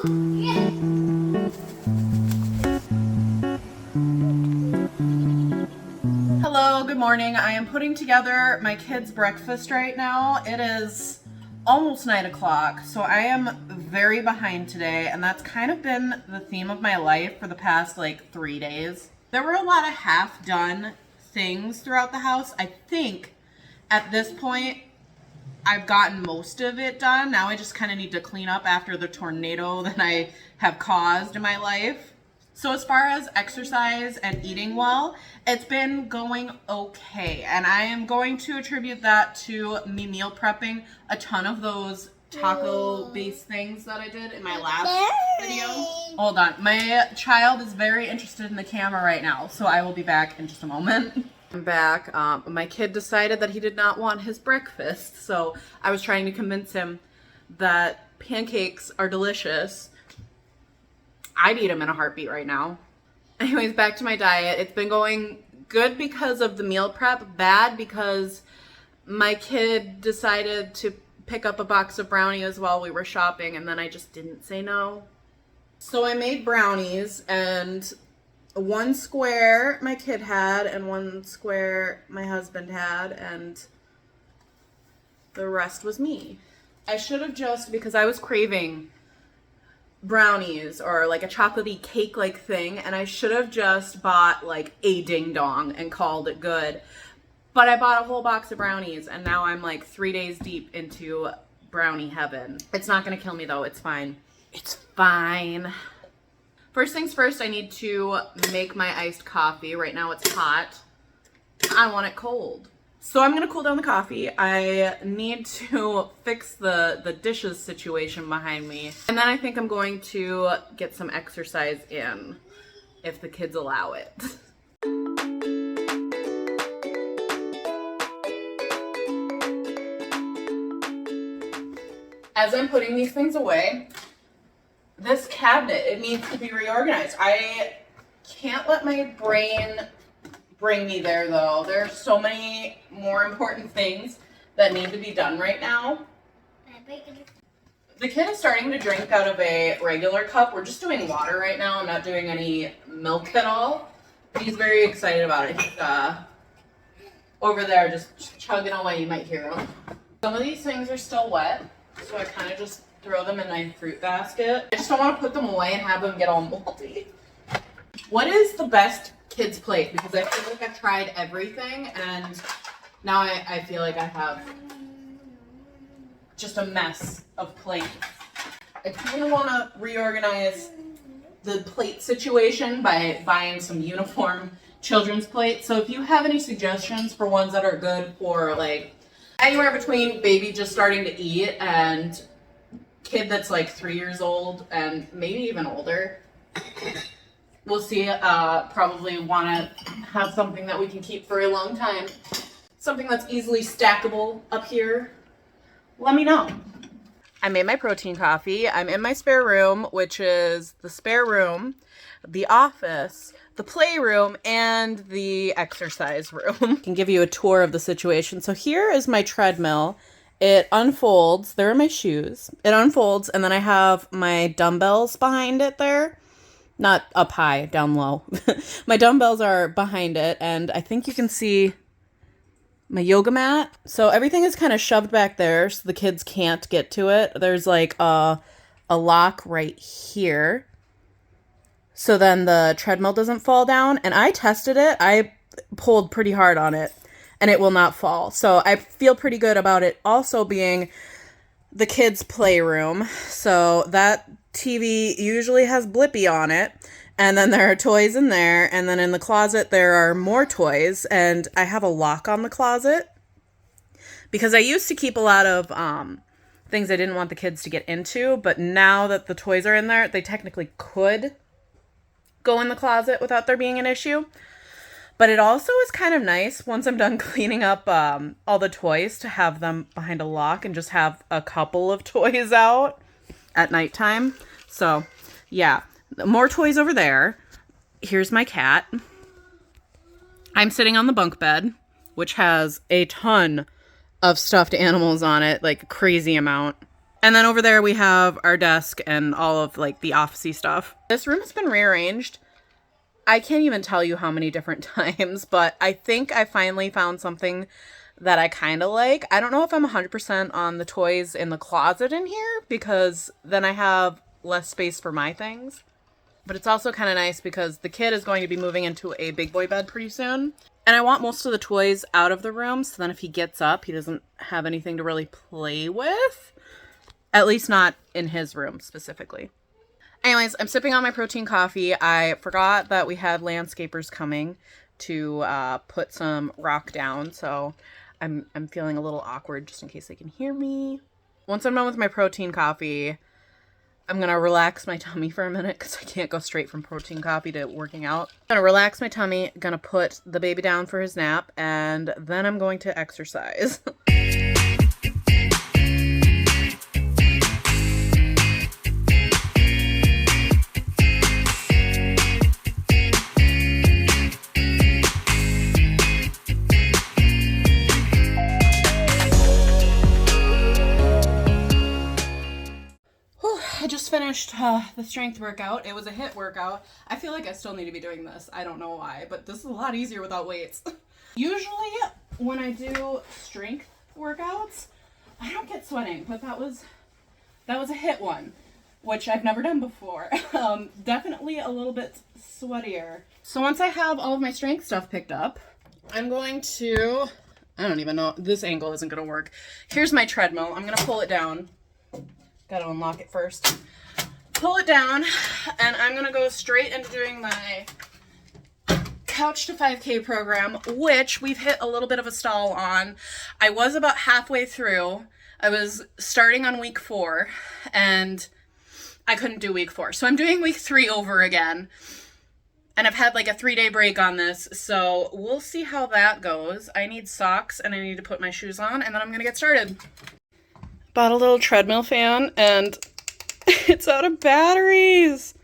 Hello, good morning. I am putting together my kids' breakfast right now. It is almost 9 o'clock, so I am very behind today, and that's kind of been the theme of my life for the past like 3 days. There were a lot of half-done things throughout the house. I think at this point I've gotten most of it done. Now I just kind of need to clean up after the tornado that I have caused in my life. So as far as exercise and eating well, it's been going okay. And I am going to attribute that to me meal prepping a ton of those taco-based things that I did in my last video. Hold on. My child is very interested in the camera right now, so I will be back in just a moment. I'm back. My kid decided that he did not want his breakfast, so I was trying to convince him that pancakes are delicious. I'd eat them in a heartbeat right now. Anyways, back to my diet. It's been going good because of the meal prep, bad because my kid decided to pick up a box of brownies while we were shopping, and then I just didn't say no. So I made brownies, and one square my kid had, and one square my husband had, and the rest was me. I should have just, because I was craving brownies or like a chocolatey cake like thing, and I should have just bought like a ding dong and called it good. But I bought a whole box of brownies, and now I'm like 3 days deep into brownie heaven. It's not gonna kill me though. It's fine. It's fine. First things first, I need to make my iced coffee. Right now it's hot. I want it cold. So I'm gonna cool down the coffee. I need to fix the dishes situation behind me. And then I think I'm going to get some exercise in, if the kids allow it. As I'm putting these things away, this cabinet, it needs to be reorganized. I can't let my brain bring me there though. There are so many more important things that need to be done right now. The kid is starting to drink out of a regular cup. We're just doing water right now. I'm not doing any milk at all. He's very excited about it. He's over there just chugging away. You might hear him. Some of these things are still wet, so I kind of just throw them in my fruit basket. I just don't want to put them away and have them get all moldy. What is the best kids plate? Because I feel like I've tried everything, and now I feel like I have just a mess of plates. I kind of want to reorganize the plate situation by buying some uniform children's plates. So if you have any suggestions for ones that are good for like anywhere between baby just starting to eat and kid that's like 3 years old and maybe even older, we'll see. Probably want to have something that we can keep for a long time. Something that's easily stackable up here. Let me know. I made my protein coffee. I'm in my spare room, which is the spare room, the office, the playroom, and the exercise room. I can give you a tour of the situation. So here is my treadmill. It unfolds. There are my shoes. It unfolds, and then I have my dumbbells behind it there. Not up high, down low. My dumbbells are behind it, and I think you can see my yoga mat. So everything is kind of shoved back there so the kids can't get to it. There's like a lock right here, so then the treadmill doesn't fall down. And I tested it. I pulled pretty hard on it, and it will not fall. So I feel pretty good about it also being the kids' playroom. So that TV usually has Blippi on it, and then there are toys in there, and then in the closet there are more toys, and I have a lock on the closet because I used to keep a lot of things I didn't want the kids to get into, but now that the toys are in there, they technically could go in the closet without there being an issue. But it also is kind of nice once I'm done cleaning up all the toys to have them behind a lock and just have a couple of toys out at nighttime. So yeah, more toys over there. Here's my cat. I'm sitting on the bunk bed, which has a ton of stuffed animals on it, like a crazy amount. And then over there we have our desk and all of like the officey stuff. This room has been rearranged. I can't even tell you how many different times, but I think I finally found something that I kind of like. I don't know if I'm 100% on the toys in the closet in here because then I have less space for my things. But it's also kind of nice because the kid is going to be moving into a big boy bed pretty soon. And I want most of the toys out of the room so then if he gets up, he doesn't have anything to really play with. At least not in his room specifically. Anyways, I'm sipping on my protein coffee. I forgot that we had landscapers coming to put some rock down. So I'm feeling a little awkward just in case they can hear me. Once I'm done with my protein coffee, I'm going to relax my tummy for a minute because I can't go straight from protein coffee to working out. I'm going to relax my tummy, going to put the baby down for his nap, and then I'm going to exercise. I just finished the strength workout. It was a HIIT workout. I feel like I still need to be doing this. I don't know why, but this is a lot easier without weights. Usually when I do strength workouts, I don't get sweating, but that was a HIIT one, which I've never done before. Definitely a little bit sweatier. So once I have all of my strength stuff picked up, I'm going to, I don't even know, this angle isn't going to work. Here's my treadmill. I'm going to pull it down. Got to unlock it first. Pull it down, and I'm going to go straight into doing my Couch to 5K program, which we've hit a little bit of a stall on. I was about halfway through. I was starting on week 4, and I couldn't do week 4. So I'm doing week 3 over again. And I've had like a 3-day break on this, so we'll see how that goes. I need socks, and I need to put my shoes on, and then I'm going to get started. Bought a little treadmill fan, and it's out of batteries.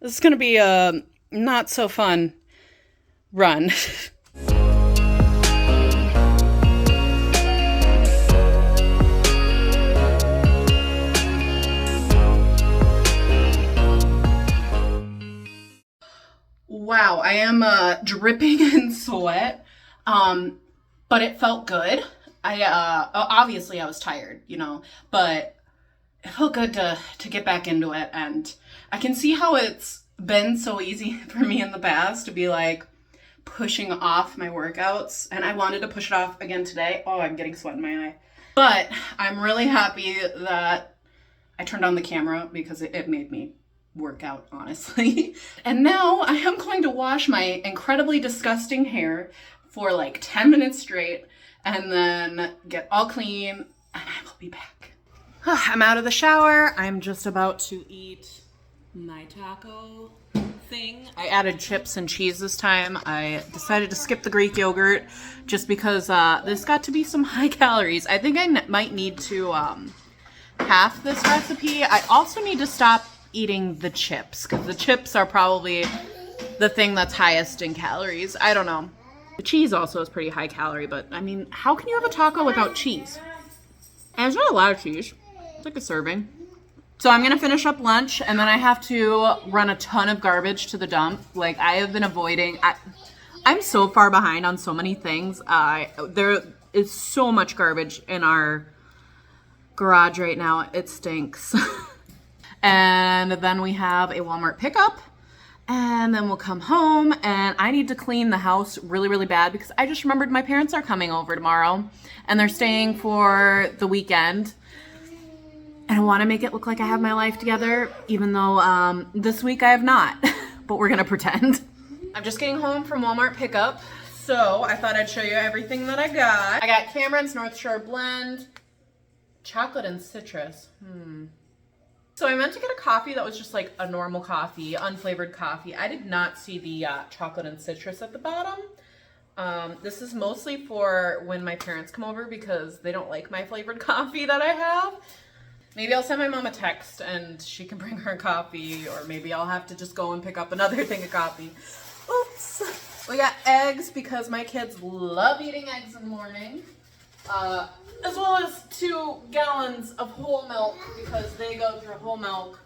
This is going to be a not so fun run. Wow, I am dripping in sweat, but it felt good. Obviously I was tired, but it felt good to get back into it. And I can see how it's been so easy for me in the past to be like pushing off my workouts. And I wanted to push it off again today. Oh, I'm getting sweat in my eye. But I'm really happy that I turned on the camera because it made me work out, honestly. And now I am going to wash my incredibly disgusting hair for like 10 minutes straight. And then get all clean, and I will be back. I'm out of the shower. I'm just about to eat my taco thing. I added chips and cheese this time. I decided to skip the Greek yogurt just because this got to be some high calories. I think I might need to half this recipe. I also need to stop eating the chips because the chips are probably the thing that's highest in calories. I don't know. The cheese also is pretty high calorie, but I mean, how can you have a taco without cheese? And there's not a lot of cheese. It's like a serving. So I'm going to finish up lunch, and then I have to run a ton of garbage to the dump. Like, I have been avoiding... I'm so far behind on so many things. There is so much garbage in our garage right now. It stinks. And then we have a Walmart pickup. And then we'll come home, and I need to clean the house really, really bad because I just remembered my parents are coming over tomorrow, and they're staying for the weekend. And I want to make it look like I have my life together, even though this week I have not, but we're going to pretend. I'm just getting home from Walmart pickup, so I thought I'd show you everything that I got. I got Cameron's North Shore Blend, chocolate and citrus. So I meant to get a coffee that was just like a normal coffee, unflavored coffee. I did not see the chocolate and citrus at the bottom. This is mostly for when my parents come over because they don't like my flavored coffee that I have. Maybe I'll send my mom a text and she can bring her coffee, or maybe I'll have to just go and pick up another thing of coffee. Oops. We got eggs because my kids love eating eggs in the morning. as well as 2 gallons of whole milk because they go through whole milk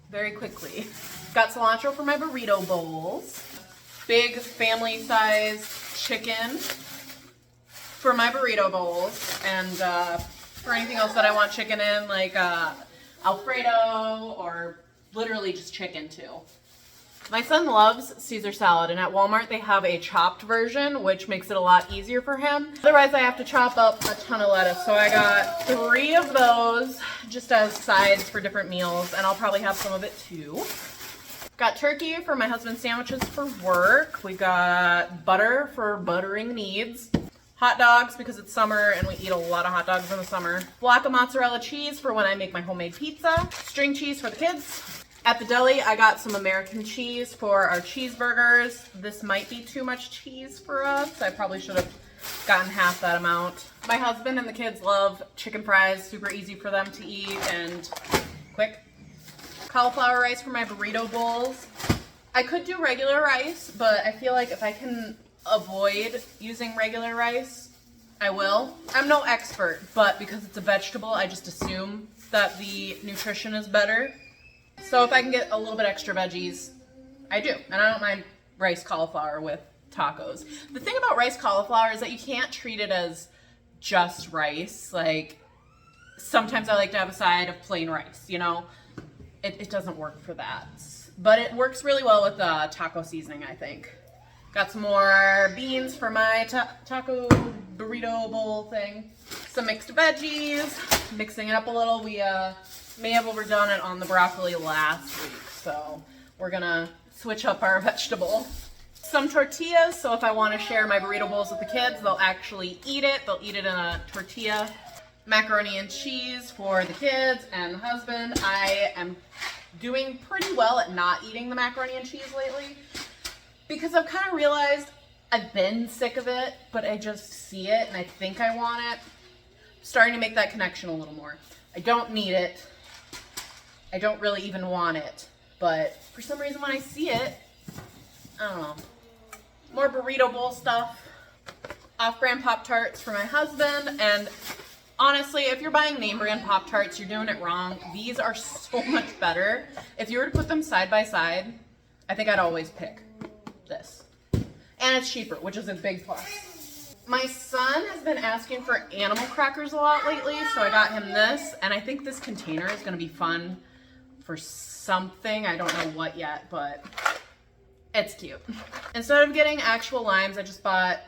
very quickly. Got cilantro for my burrito bowls. Big family size chicken for my burrito bowls. And for anything else that I want chicken in, like Alfredo or literally just chicken too. My son loves Caesar salad, and at Walmart they have a chopped version, which makes it a lot easier for him. Otherwise I have to chop up a ton of lettuce. So I got 3 of those just as sides for different meals, and I'll probably have some of it too. Got turkey for my husband's sandwiches for work. We got butter for buttering needs. Hot dogs because it's summer and we eat a lot of hot dogs in the summer. Block of mozzarella cheese for when I make my homemade pizza. String cheese for the kids. At the deli, I got some American cheese for our cheeseburgers. This might be too much cheese for us. I probably should have gotten half that amount. My husband and the kids love chicken fries. Super easy for them to eat and quick. Cauliflower rice for my burrito bowls. I could do regular rice, but I feel like if I can avoid using regular rice, I will. I'm no expert, but because it's a vegetable, I just assume that the nutrition is better. So if I can get a little bit extra veggies, I do. And I don't mind rice cauliflower with tacos. The thing about rice cauliflower is that you can't treat it as just rice. Like, sometimes I like to have a side of plain rice, you know? It doesn't work for that. But it works really well with taco seasoning, I think. Got some more beans for my taco burrito bowl thing. Some mixed veggies, mixing it up a little. We may have overdone it on the broccoli last week, so we're gonna switch up our vegetable. Some tortillas, so if I want to share my burrito bowls with the kids, they'll actually eat it. They'll eat it in a tortilla. Macaroni and cheese for the kids and the husband. I am doing pretty well at not eating the macaroni and cheese lately because I've kind of realized I've been sick of it, but I just see it and I think I want it. I'm starting to make that connection a little more. I don't need it. I don't really even want it, but for some reason when I see it, I don't know. More burrito bowl stuff. Off-brand Pop-Tarts for my husband, and honestly, if you're buying name brand Pop-Tarts, you're doing it wrong. These are so much better. If you were to put them side by side, I think I'd always pick this. And it's cheaper, which is a big plus. My son has been asking for animal crackers a lot lately, so I got him this, and I think this container is gonna be fun for something. I don't know what yet, but it's cute. Instead of getting actual limes, I just bought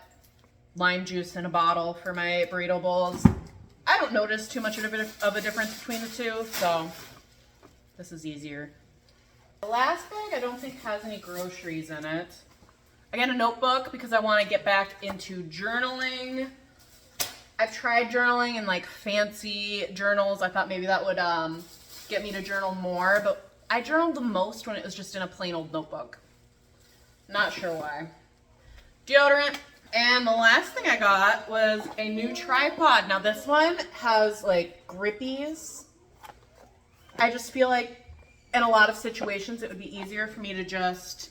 lime juice in a bottle for my burrito bowls. I don't notice too much of a difference between the two, so this is easier. The last bag I don't think has any groceries in it. I got a notebook because I want to get back into journaling. I've tried journaling in like fancy journals. I thought maybe that would get me to journal more, but I journaled the most when it was just in a plain old notebook. Not sure why. Deodorant. And the last thing I got was a new tripod. Now this one has like grippies. I just feel like in a lot of situations it would be easier for me to just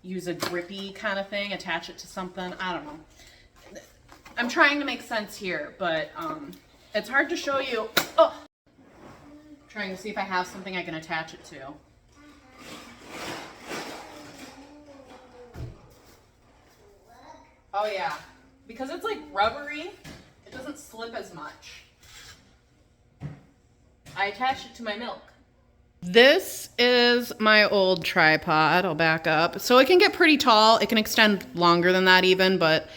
use a grippy kind of thing, attach it to something. I don't know. I'm trying to make sense here, but it's hard to show you. Oh, trying to see if I have something I can attach it to. Oh yeah, because it's like rubbery, it doesn't slip as much. I attached it to my milk. This is my old tripod. I'll back up. So it can get pretty tall. It can extend longer than that even, but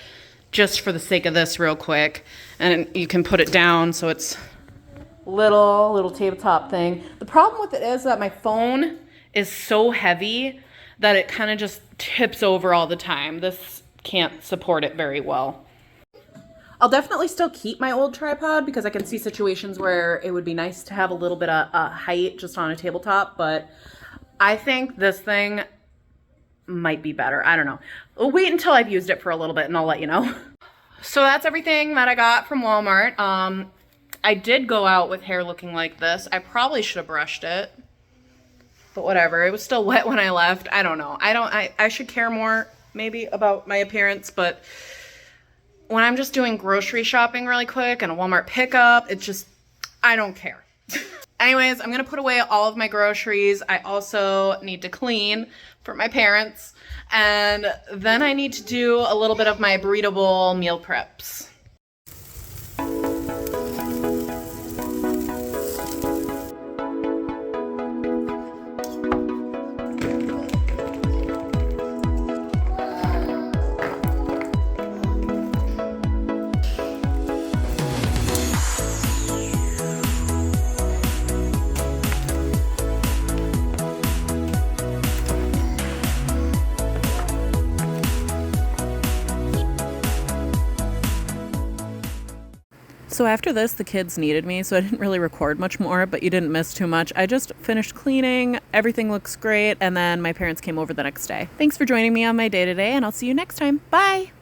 just for the sake of this real quick. And you can put it down so it's little tabletop thing. The problem with it is that my phone is so heavy that it kind of just tips over all the time. This can't support it very well. I'll definitely still keep my old tripod because I can see situations where it would be nice to have a little bit of height just on a tabletop, but I think this thing might be better. I don't know. I'll wait until I've used it for a little bit and I'll let you know. So that's everything that I got from Walmart. I did go out with hair looking like this. I probably should have brushed it, but whatever. It was still wet when I left. I don't know. I should care more maybe about my appearance, but when I'm just doing grocery shopping really quick and a Walmart pickup, it's just, I don't care. Anyways, I'm gonna put away all of my groceries. I also need to clean for my parents. And then I need to do a little bit of my burrito bowl meal preps. So after this, the kids needed me, so I didn't really record much more, but you didn't miss too much. I just finished cleaning, everything looks great, and then my parents came over the next day. Thanks for joining me on my day today, and I'll see you next time. Bye!